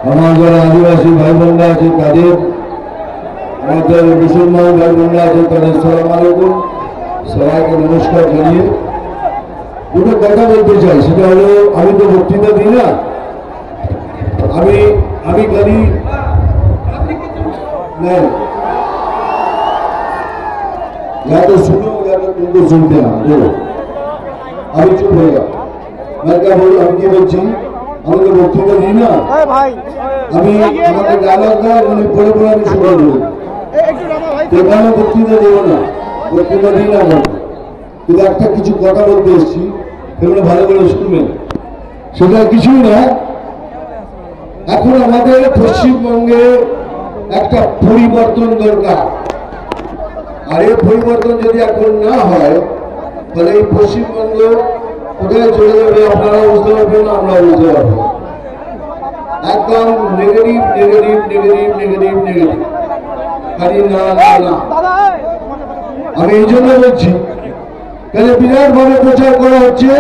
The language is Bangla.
আমার যারা আদিবাসী ভাই বোনরা আছে তাদের, আমাদের মুসলমান ভাই বোনরা আছে তাদের সালাম আলাইকুম, সবাইকে নমস্কার জানিয়ে দুটো কথা বলতে চাই। সেটা হলো, আমি তো বক্তৃতা দিই না, আমি খালি या तो सुनो या तो तुमको सुनते ना बोलो। अभी चुप हो गया। मैं क्या बोलूं, আমি কি বলছি, আমি তো বক্তৃতা দিই না, আমি আমাকে ডায়লগ দেয় উনি পড়ে পড়ে আমি শুনে দেবো, এখানে বক্তৃতা দেবো না, বক্তৃতা দিই না বলবো, কিন্তু একটা কিছু কথা বলতে এসেছি, সেগুলো ভালো করে শুনবেন। সেটা কিছুই না, এখন আমাদের পশ্চিমবঙ্গে একটা পরিবর্তন দরকার। আর এই পরিবর্তন যদি এখন না হয় তাহলে এই পশ্চিমবঙ্গ কোথায় চলে যাবে আপনারা বুঝতে পারবেন না, আমরা বুঝতে পারবো। একদম negative negative negative negative negative, খালি না না না। আমি এই জন্য বলছি, কেন বিরাট ভাবে প্রচার করা হচ্ছে।